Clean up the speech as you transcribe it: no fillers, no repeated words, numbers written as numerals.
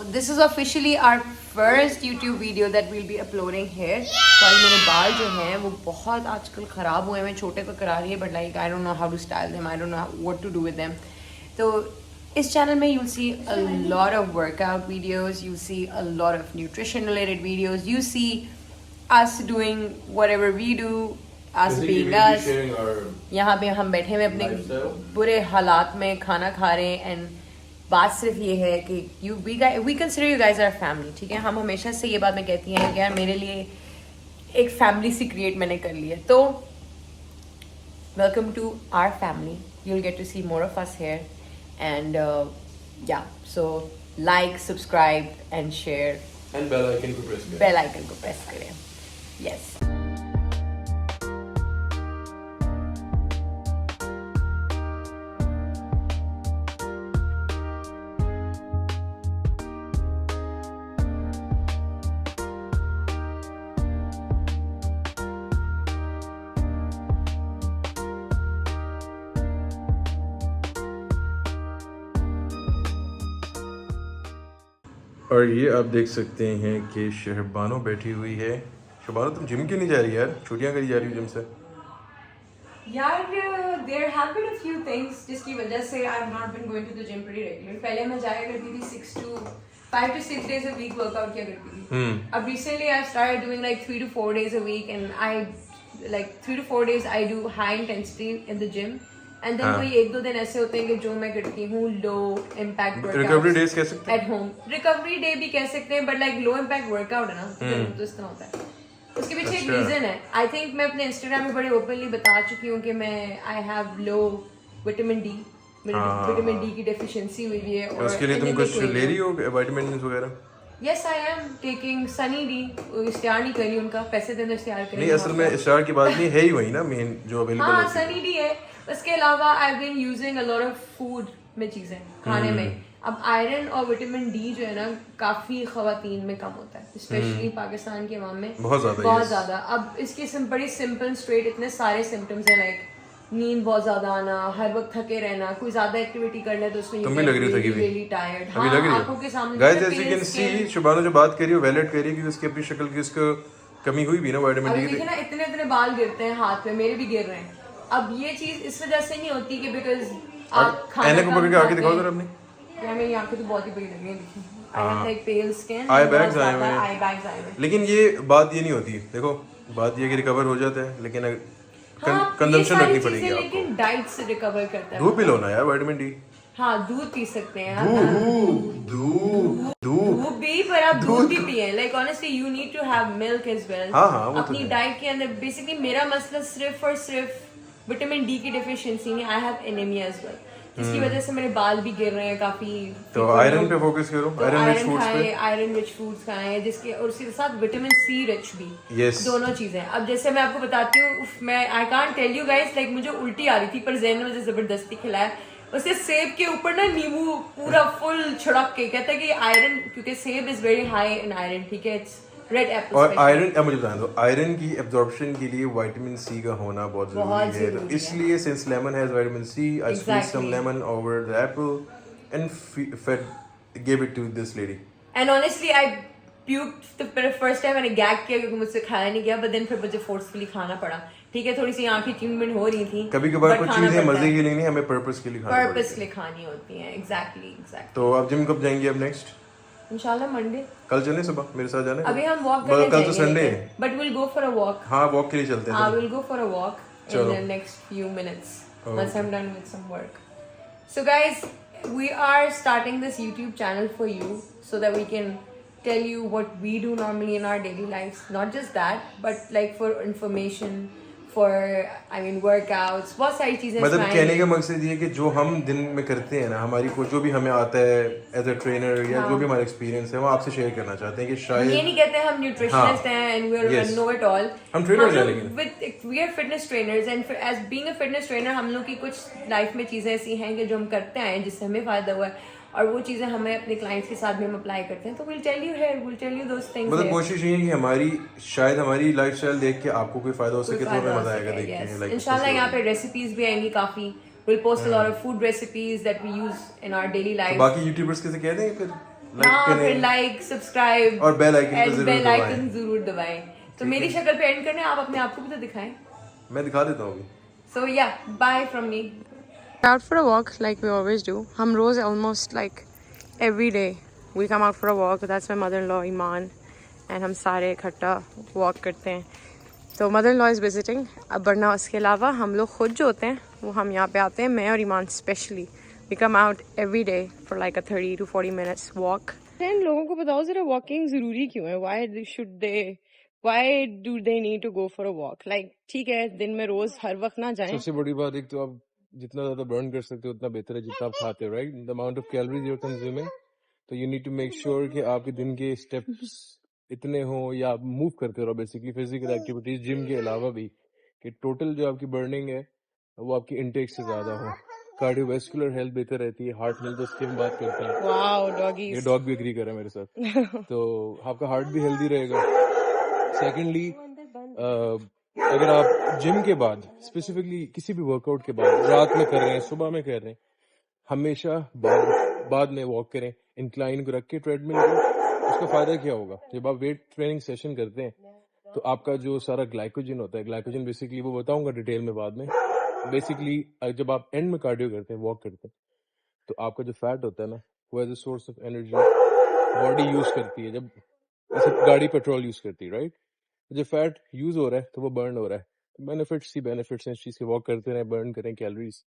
this is officially our first YouTube video that we'll be uploading here. Sorry, मेरे बाल जो हैं वो बहुत आजकल ख़राब हुए हैं. मैं छोटे को करा रही है, but like I don't know how to style them. I don't know what to do with them. तो इस channel में you'll see a lot of workout videos. You'll see a lot of nutrition related videos. You see us doing whatever we do. Us being us. यहाँ पे हम बैठे हुए अपने बुरे हालात में खाना खा रहे हैं and बात सिर्फ ये है कि we consider you guys are family. ठीक है, हम हमेशा से ये बात मैं कहती हैं कि यार मेरे लिए एक फैमिली सी क्रिएट मैंने कर ली है. तो welcome to our family. You will get to see more of us here and yeah so like, subscribe and share and bell icon को प्रेस करें. यस. और ये आप देख सकते हैं कि शहबानो बैठी हुई है. शहबानो, तुम जिम क्यों नहीं जा रही यार? छुट्टियां करी जा रही हो जिम से? यार there have been a few things जिसकी वजह से I have not been going to the gym pretty regularly. पहले मैं जाया करती थी 5 to 6 days a week workout किया करती थी. अब recently I started doing like 3 to 4 days a week and I like 3 to 4 days I do high intensity in the gym. And then कोई 1-2 दिन ऐसे होते हैं कि जो मैं करती हूँ low impact workout. Recovery days कह सकते हैं, एट होम रिकवरी डे भी कह सकते हैं, but like low impact workout है ना, तो इस तरह होता है. उसके पीछे एक रीजन है. आई थिंक मैं अपने इंस्टाग्राम में बड़े ओपनली बता चुकी हूँ कि मैं I have low vitamin D. Vitamin D की डेफिशिएंसी हुई है. और उसके लिए तुम कुछ ले रही हो विटामिन वगैरह? Yes, I am taking Sunny D. इस्तेमाल नहीं करी, उनका पैसे देना इस्तेमाल करी. नहीं, असल में इस्तेमाल की बात नहीं है ही वही ना मेन जो अवेलेबल है. हाँ, Sunny D है. उसके अलावा I've been using a lot of food में चीजें खाने में. अब आयरन और विटामिन डी जो है ना काफी खवातीन में कम होता है, स्पेशली पाकिस्तान के अवाम में बहुत ज्यादा. अब इसके बड़ी सिंपल स्ट्रेट इतने सारे सिम्टम्स हैं, लाइक नींद बहुत ज्यादा आना, हर वक्त थके रहना, कोई ज्यादा एक्टिविटी कर ले तो उसमें तुम भी लग रही हो थकी हुई, really tired. अभी लग रही आंखों के सामने guys as you can see Shubhanu जो बात कर रही है वैलिड कर रही है कि उसकी अपनी शक्ल की उसको कमी हुई भी ना विटामिन डी की. देखिए ना इतने बाल गिरते हैं हाथ पे, मेरे भी गिर रहे हैं. अब ये चीज इस वजह से नहीं होती कि बिकॉज आप खाना ऐनक को पकड़ के आके दिखाओ जरा अपनी. यार मेरी आंखें तो बहुत ही बड़ी लग रही हैं. देखिए I have like pale skin, I bags आए हुए आई बैग्स आए हुए. लेकिन ये बात ये नहीं होती. देखो बात ये कि रिकवर हो जाता है, लेकिन कंजम्पशन रखनी पड़ेगी आपको. लेकिन डाइट से रिकवर करता है. दूध भी लो ना यार विटामिन डी. हाँ, दूध पी सकते हैं. दूध भी, पर आप दूध भी पिए. Like honestly you need to have milk as well. अपनी डाइट के अंदर बेसिकली मेरा मसला सिर्फ और सिर्फ विटामिन डी की डेफिशिएंसी नहीं, I have anaemia as well, जिसकी वजह से मेरे बाल भी गिर रहे हैं काफी. तो आयरन पे फोकस करो, आयरन रिच फूड्स पे, आयरन रिच फूड्स खाएं, जिसके और उसके साथ विटामिन सी रिच भी. दोनों चीजें. अब जैसे मैं आपको बताती हूँ, मैं I can't tell you guys, like मुझे उल्टी आ रही थी पर जैन ने मुझे जबरदस्ती खिलाया. उससे सेब के ऊपर ना नींबू पूरा फुल छिड़क के कहता है कि आयरन, क्योंकि सेब is very high in iron. ठीक है, इट्स रेड एप्पल. और आयरन, अब मुझे बता दो, आयरन की एब्जॉर्प्शन के लिए विटामिन सी का होना बहुत जरूरी है. तो इसलिए since lemon has vitamin C, I squeeze some lemon over the apple and fed give it to this lady. And honestly I puked the first time. मैंने गैग किया क्योंकि मुझसे खाया नहीं गया, बट देन फिर मुझे फोर्सफुली खाना पड़ा. ठीक है, थोड़ी सी आंखें ट्यूनमेंट हो रही थी. कभी कभार कुछ चीजें मजे के लिए नहीं, हमें पर्पस के लिए खानी होती हैं. एग्जैक्टली. तो अब जिम कब जाएंगे अब नेक्स्ट? इंशाल्लाह मंडे. कल चलें सुबह मेरे साथ जाने? अभी हम वॉक करने कल तो संडे है, but will go for a walk. हाँ, वॉक के लिए चलते हैं. Will go for a walk in the next few minutes once I'm done with some work. So guys, we are starting this YouTube channel for you so that we can tell you what we do normally in our daily lives. Not just that, but like for information, for I mean workouts, बहुत सारी चीजें. मतलब कहने का मकसद ये है कि जो हम दिन में करते हैं ना, हमारी को जो भी हमें आता है एज अ ट्रेनर या जो भी हमारा एक्सपीरियंस है वो आपसे शेयर करना चाहते हैं. कि शायद ये नहीं कहते हैं हम न्यूट्रिशनिस्ट हैं and we know it all. हम ट्रेनर हैं, लेकिन we are fitness trainers and as being a fitness trainer हम लोग की कुछ लाइफ में चीजें ऐसी हैं कि जो हम करते हैं जिससे हमें फायदा हुआ है, और वो चीजें हमें अपने क्लाइंट्स के साथ भी हम अप्लाई करते हैं. तो we'll tell you here, we'll tell you those things. मतलब कोशिश ये है कि हमारी शायद हमारी लाइफस्टाइल देख के आपको कोई फायदा हो सके, तो हमें मजा आएगा देख के. इंशाल्लाह यहाँ पे रेसिपीज भी आएंगी काफी. We'll post a lot of food recipes that we use in our daily life. बाकी यूट्यूबर्स के से कह दें फिर लाइक हाँ, फिर करें लाइक, सब्सक्राइब और बेल आइकन को एंड जरूर बेल दबाएं। आइकन जरूर दबाएं। तो मेरी शक्ल पे एंड करने, आप अपने आप को भी तो दिखाएं। मैं दिखा देता हूँ अभी। So yeah, bye from me. Out for a walk like we always do. हम रोज almost like every day we come out for a walk. That's my mother-in-law Iman, and हम सारे इकट्ठा walk करते हैं. तो mother-in-law is visiting. अब वरना उसके अलावा हम लोग खुद जो होते हैं वो हम यहाँ पे आते हैं, मैं और ईमान specially. We come out every day for like a 30 to 40 minutes walk. And लोगों को बताओ जरा walking ज़रूरी क्यों है? Why do they need to go for a walk? Like ठीक है दिन में रोज हर वक्त ना जाएं. सबसे बड़ी बात, एक तो आप जितना ज्यादा बर्न कर सकते हो उतना बेहतर है, जितना आप खाते हो, right? The amount of calories you are consuming, तो you need to make sure कि आपके दिन के स्टेप्स इतने हो, या आप मूव करते रहो बेसिकली, फिजिकल एक्टिविटीज जिम के अलावा भी, कि टोटल जो आपकी बर्निंग है वो आपकी इनटेक से ज्यादा हो। कार्डियोवैस्कुलर हेल्थ बेहतर रहती है, हार्ट हेल्थ उसकी हम बात करते हैं। Wow, ये doggies. डॉग भी एग्री कर रहा है मेरे साथ। तो आपका हार्ट भी हेल्दी रहेगा। सेकेंडली, अगर आप जिम के बाद, स्पेसिफिकली किसी भी वर्कआउट के बाद, रात में कर रहे हैं, सुबह में कर रहे हैं, हमेशा बाद में वॉक करें, इंक्लाइन को रख के ट्रेडमिल को। उसका फायदा क्या होगा, जब आप वेट ट्रेनिंग सेशन करते हैं तो आपका जो सारा ग्लाइकोजन होता है, ग्लाइकोजन बेसिकली वो बताऊंगा डिटेल में बाद में। बेसिकली जब आप एंड में कार्डियो करते हैं, वॉक करते हैं, तो आपका जो फैट होता है ना, वो as a source of energy body use करती है, जब जैसे गाड़ी पेट्रोल यूज करती है, राइट? जब फैट यूज हो रहा है तो वो बर्न हो रहा है। बेनिफिट्स ही बेनिफिट्स हैं इस चीज के, वॉक करते रहे, बर्न करें कैलोरीज।